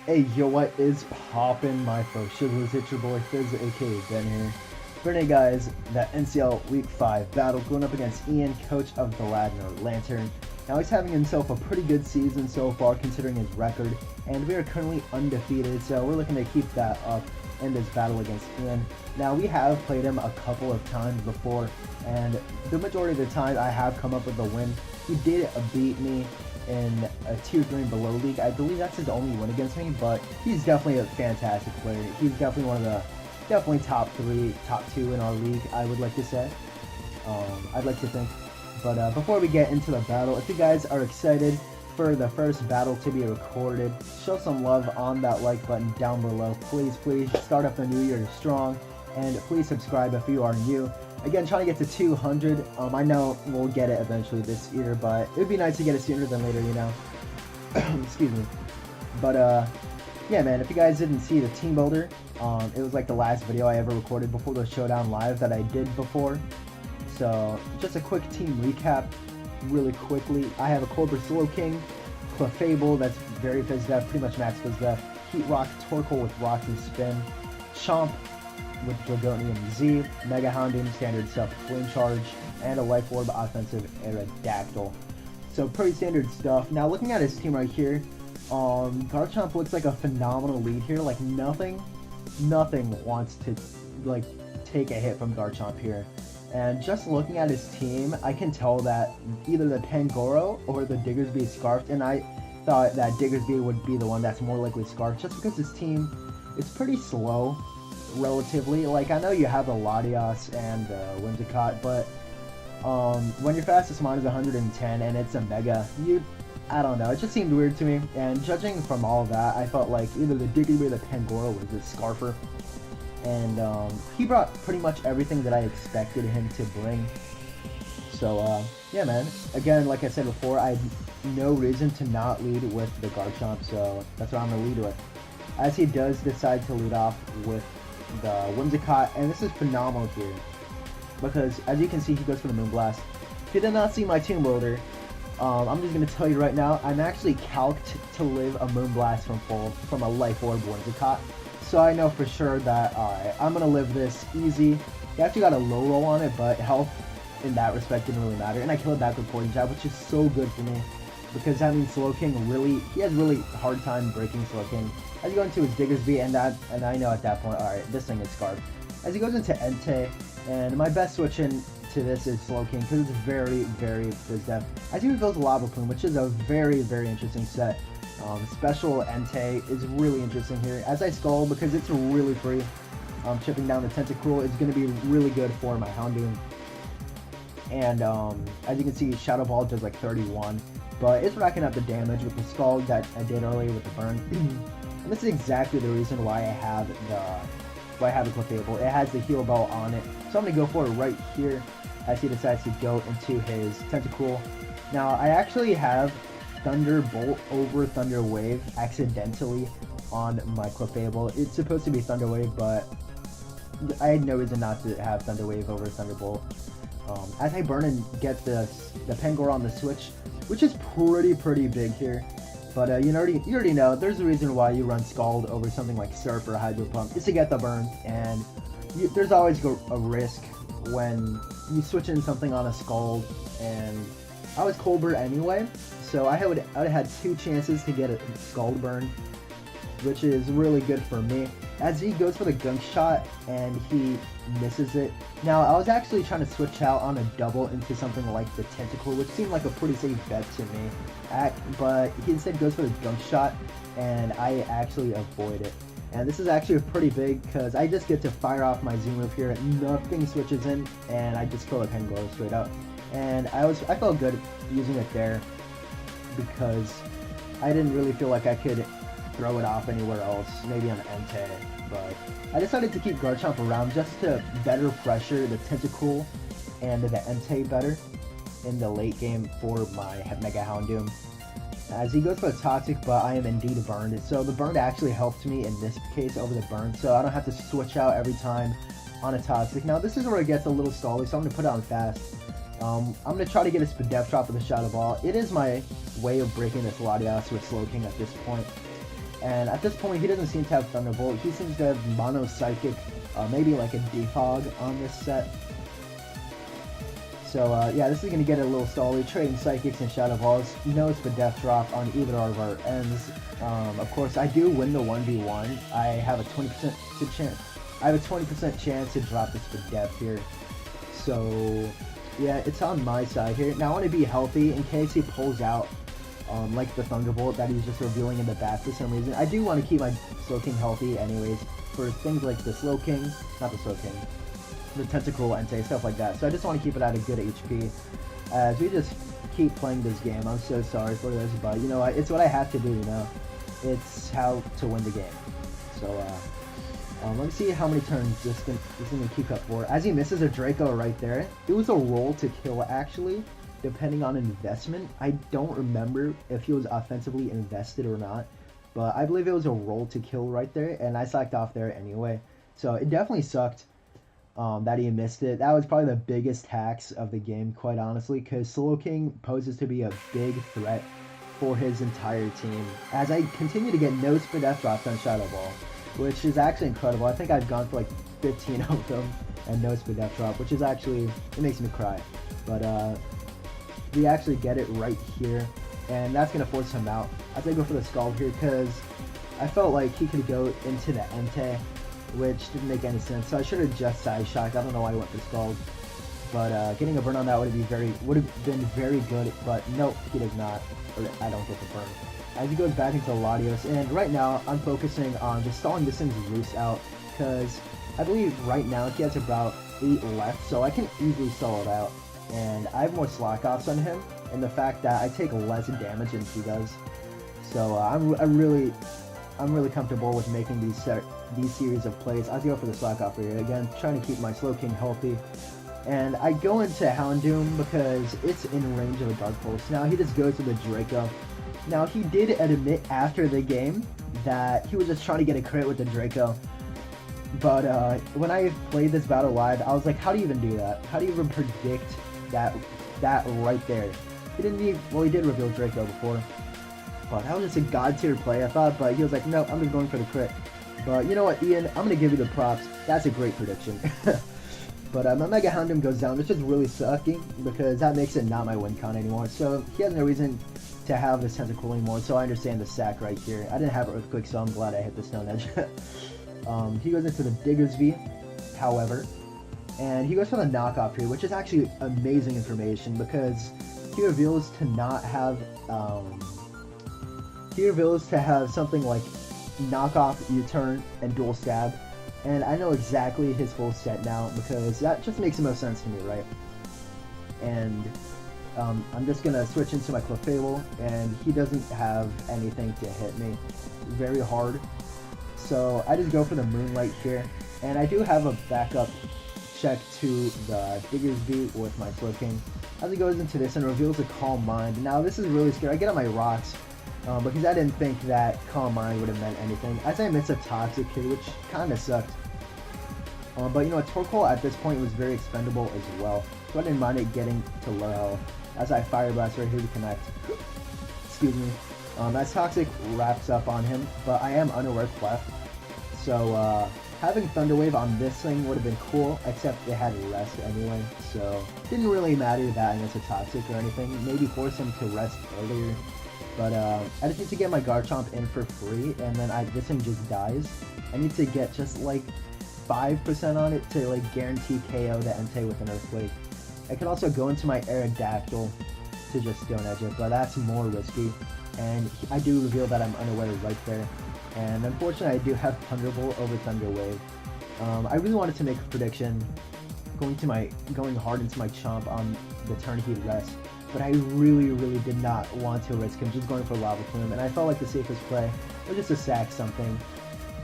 Hey, yo, what is poppin', my folks? It's your boy Fizz, aka Ben here. For today, guys, that NCL Week 5 battle going up against Ian, coach of the Ladner Lanturn. Now, he's having himself a pretty good season so far, considering his record, and we are currently undefeated, so we're looking to keep that up in this battle against Ian. Now, we have played him a couple of times before, and the majority of the time I have come up with a win. He did beat me in a tier 3 and below league. I believe that's his only win against me, but he's definitely a fantastic player. He's definitely one of the top 3, top 2 in our league, I would like to say. I'd like to think. But before we get into the battle, if you guys are excited for the first battle to be recorded, show some love on that like button down below. Please start off the new year strong, and please subscribe if you are new. Again, trying to get to 200. I know we'll get it eventually this year, but it would be nice to get it sooner than later, you know. Excuse me. But yeah, man, if you guys didn't see the team builder, it was like the last video I ever recorded before the Showdown Live that I did before. So just a quick team recap really quickly. I have a Cobra Slowking, Clefable, that's very FizzDev, pretty much max FizzDev, Heat Rock, Torkoal with Rocks and Spin, Chomp with Dragonium Z, Mega Houndoom, standard stuff, Flame Charge, and a Life Orb offensive Aerodactyl. So pretty standard stuff. Now looking at his team right here, Garchomp looks like a phenomenal lead here. Like nothing wants to like take a hit from Garchomp here. And just looking at his team, I can tell that either the Pangoro or the Diggersby is Scarfed, and I thought that Diggersby would be the one that's more likely Scarfed, just because his team is pretty slow, relatively. Like, I know you have the Latias and Whimsicott, but when your fastest mine is 110 and it's a Mega, I don't know, it just seemed weird to me. And judging from all that, I felt like either the Diggersby or the Pangoro was the Scarfer. And he brought pretty much everything that I expected him to bring. So yeah, man, again, like I said before, I had no reason to not lead with the Garchomp, so that's what I'm going to lead with. As he does decide to lead off with the Whimsicott, and this is phenomenal here, because as you can see, he goes for the Moonblast. If you did not see my team builder, I'm just going to tell you right now, I'm actually calced to live a Moonblast from a Life Orb Whimsicott. So I know for sure that I'm going to live this easy. He actually got a low roll on it, but health in that respect didn't really matter. And I killed that with Poison Jab, which is so good for me, because that means Slowking he has really hard time breaking Slowking. As you go into his Diggersby, and I know at that point, alright, this thing is Scarf. As he goes into Entei, and my best switch in to this is Slowking, because it's very FizzDev. As he reveals Lava Plume, which is a very interesting set. Special Entei is really interesting here. As I Skull, because it's really free, chipping down the Tentacruel is going to be really good for my Houndoom. And as you can see, Shadow Ball does like 31, but it's racking up the damage with the Skull that I did earlier with the Burn. And this is exactly the reason why I have the Clefable. It has the Heal Bell on it, so I'm going to go for it right here as he decides to go into his Tentacruel. Now, I actually have Thunderbolt over Thunder Wave accidentally on my Clefable. It's supposed to be Thunder Wave, but I had no reason not to have Thunder Wave over Thunderbolt. As I burn and get the Pangoro on the switch, which is pretty big here. But you already know, there's a reason why you run Scald over something like Surf or Hydro Pump, is to get the burn, and there's always a risk when you switch in something on a Scald, and I was Colbert anyway, so I would have had 2 chances to get a Scald burn, which is really good for me. As he goes for the Gunk Shot and he misses it. Now, I was actually trying to switch out on a double into something like the Tentacle, which seemed like a pretty safe bet to me, but he instead goes for the Gunk Shot, and I actually avoid it. And this is actually pretty big, because I just get to fire off my Z move here, nothing switches in, and I just kill the Pangoro straight up. And I felt good using it there, because I didn't really feel like I could throw it off anywhere else, maybe on Entei, but I decided to keep Garchomp around just to better pressure the Tentacruel and the Entei better in the late game for my Mega Houndoom. As he goes for a Toxic, but I am indeed burned, so the burn actually helped me in this case over the burn, so I don't have to switch out every time on a Toxic. Now this is where it gets a little stally, so I'm going to put it on fast. I'm going to try to get a Depth Drop with a Shadow Ball. It is my way of breaking this Latias with Slowking at this point. And at this point, he doesn't seem to have Thunderbolt. He seems to have Mono Psychic, maybe like a Defog on this set. So yeah, this is going to get a little stally, trading Psychics and Shadow Balls. No Spadef drop on either of our ends. Of course, I do win the 1v1. I have a 20% chance. I have a 20% chance to drop the Spadef here. So yeah, it's on my side here. Now I want to be healthy in case he pulls out like the Thunderbolt that he's just revealing in the back for some reason. I do want to keep my Slowking healthy anyways for things like the Slowking, not the Slowking, the Tentacle Entei, stuff like that. So I just want to keep it at a good HP as we just keep playing this game. I'm so sorry for this, but you know, it's what I have to do, you know. It's how to win the game. So let me see how many turns this is going to keep up for. As he misses a Draco right there, it was a roll to kill actually, depending on investment. I don't remember if he was offensively invested or not, but I believe it was a roll to kill right there, and I slacked off there anyway. So it definitely sucked that he missed it. That was probably the biggest hacks of the game, quite honestly, because Slowking poses to be a big threat for his entire team. As I continue to get no Spadef drops on Shadow Ball, which is actually incredible. I think I've gone for like 15 of them and no Spadef drop, which is actually, it makes me cry. But we actually get it right here, and that's going to force him out. I think I go for the Scald here because I felt like he could go into the Entei, which didn't make any sense. So I should have just Side Shocked. I don't know why I went for Scald. But getting a burn on that would have been very good, but nope, he does not. Or I don't get the burn. As he goes back into Latios, and right now I'm focusing on just stalling this thing's Roost out, because I believe right now he has about 8 left, so I can easily stall it out. And I have more slack offs on him, and the fact that I take less damage than he does. So I'm really comfortable with making these series of plays. I go for the slack off here again, trying to keep my Slowking healthy. And I go into Houndoom because it's in range of a Dark Pulse. Now he just goes to the Draco. Now he did admit after the game that he was just trying to get a crit with the Draco. But when I played this battle live, I was like, how do you even do that? How do you even predict that right there? He didn't even, well, he did reveal Draco before. But that was just a god tier play, I thought. But he was like, no, I'm just going for the crit. But you know what, Ian? I'm going to give you the props. That's a great prediction. But my Mega Houndoom goes down, which is really sucking because that makes it not my win con anymore. So he has no reason to have this Tentacle anymore, so I understand the sack right here. I didn't have Earthquake, so I'm glad I hit the Stone Edge. He goes into the Digger's V, however, and he goes for the knockoff here, which is actually amazing information because he reveals to not have, something like knockoff, U-turn, and dual stab. And I know exactly his full set now because that just makes the most sense to me, right? And I'm just going to switch into my Clefable, and he doesn't have anything to hit me very hard. So I just go for the Moonlight here, and I do have a backup check to the Digger's V with my Slowking. As he goes into this and reveals a Calm Mind. Now this is really scary. I get on my rocks because I didn't think that Calm Mind would have meant anything. As I miss a Toxic here, which kind of sucked. But you know, a Torkoal at this point was very expendable as well, so I didn't mind it getting to low health. As I Fire Blast right here to connect. Excuse me. As Toxic wraps up on him, but I am unaware Clef. So having Thunder Wave on this thing would have been cool, except it had rest anyway, so didn't really matter that against a Toxic or anything. Maybe force him to rest earlier. But I just need to get my Garchomp in for free, and then this thing just dies. I need to get just like 5% on it to like guarantee KO the Entei with an Earthquake. I could also go into my Aerodactyl to just Stone Edge it, but that's more risky. And I do reveal that I'm unaware right there. And unfortunately, I do have Thunderbolt over Thunder Wave. I really wanted to make a prediction going hard into my Chomp on the turn he rests. But I really did not want to risk him just going for Lava Plume, and I felt like the safest play was just to sack something.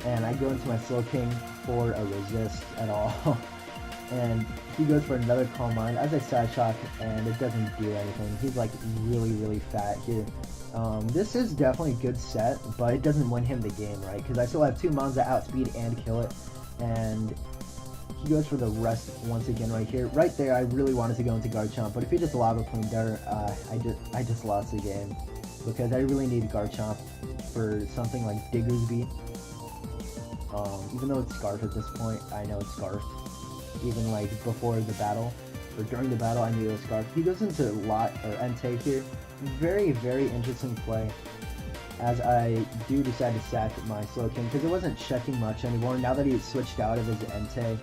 And I go into my Slowking for a resist at all. And he goes for another Calm Mind as I Side Shock, and it doesn't do anything. He's like really fat here. This is definitely a good set, but it doesn't win him the game, right? Because I still have 2 mons that outspeed and kill it. And he goes for the rest once again right here. Right there, I really wanted to go into Garchomp, but if he just Lava Plume there, I just lost the game. because I really need Garchomp for something like Diggersby. Even though it's Scarf at this point, I know it's Scarf. Even like before the battle, or during the battle, I knew it was Scarf. He goes into Entei here. Very, very interesting play, as I do decide to sack my Slowking, because it wasn't checking much anymore. Now that he switched out of his Entei,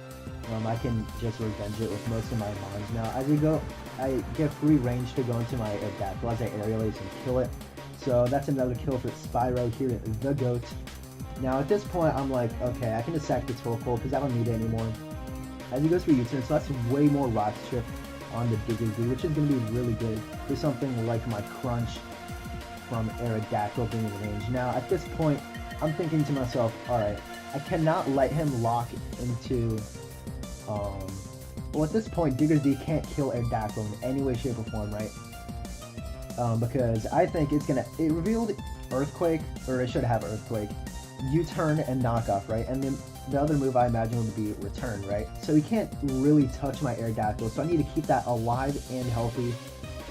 I can just revenge it with most of my Mons. Now, as we go, I get free range to go into my Aerodactyl as I Aerial Ace and kill it. So that's another kill for Spyro here, the GOAT. Now, at this point, I'm like, okay, I can just sack the Torkoal because I don't need it anymore. As he goes for U-turn, so that's way more Rock Strip on the Diggersby, which is going to be really good for something like my Crunch from Aerodactyl being in range. Now, at this point, I'm thinking to myself, alright, I cannot let him lock into... well, at this point, Diggersby can't kill Aerodactyl in any way, shape, or form, right? Because I think it's going to... It revealed Earthquake, or it should have Earthquake, U-turn and knockoff, right? And then the other move I imagine would be return, right? So he can't really touch my Aerodactyl, so I need to keep that alive and healthy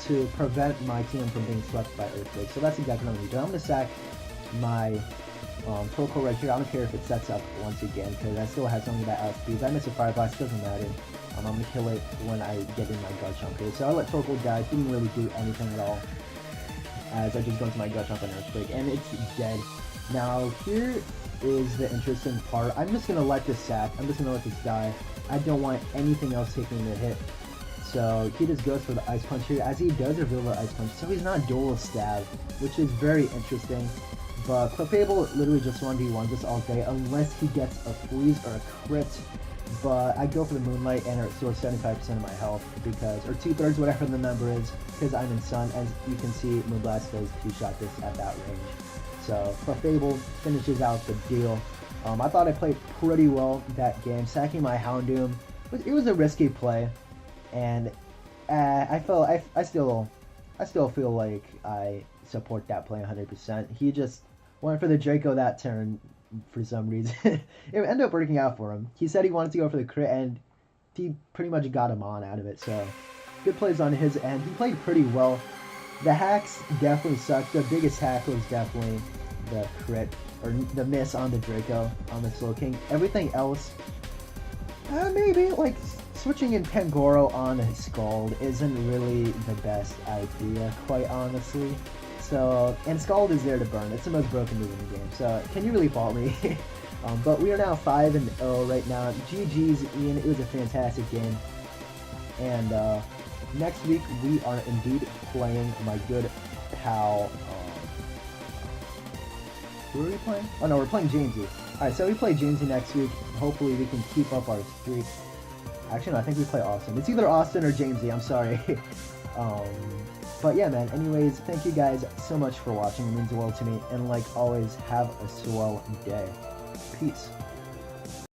to prevent my team from being swept by Earthquake. So that's exactly what I'm going to do. I'm going to sack my Torkoal right here. I don't care if it sets up once again, because I still have something about outspeeds. I miss a Fire Blast, doesn't matter. I'm going to kill it when I get in my Garchomp here. So I let Torkoal die. Didn't really do anything at all, as I just go into my Garchomp and Earthquake, and it's dead. Now, here is the interesting part. I'm just going to let this sack. I'm just going to let this die. I don't want anything else taking the hit. So he just goes for the Ice Punch here, as he does reveal the Ice Punch. So he's not Dual Stab, which is very interesting. But Clefable literally just 1v1 this all day, unless he gets a freeze or a crit. But I go for the Moonlight and it restores 75% of my health, because, or 2/3, whatever the number is, because I'm in Sun. As you can see, Moonblast does 2-shot this at that range. So Clefable finishes out the deal. I thought I played pretty well that game, sacking my Houndoom. It was a risky play, and I still feel like I support that play 100%. He just went for the Draco that turn for some reason. It ended up working out for him. He said he wanted to go for the crit, and he pretty much got him on out of it. So good plays on his end. He played pretty well. The hacks definitely sucked. The biggest hack was definitely the crit, or the miss on the Draco, on the Slowking. Everything else, maybe, like, switching in Pangoro on a Scald isn't really the best idea, quite honestly. So, and Scald is there to burn. It's the most broken move in the game. So, can you really fault me? But we are now 5-0 right now. GG's, Ian. It was a fantastic game. And next week, we are indeed playing my good pal. Who are we playing? Oh no, we're playing Jamesy. Alright, so we play Jamesy next week. Hopefully we can keep up our streak. Actually, no, I think we play Austin. It's either Austin or Jamesy, I'm sorry. But yeah, man, anyways, thank you guys so much for watching. It means the world to me. And like always, have a swell day. Peace.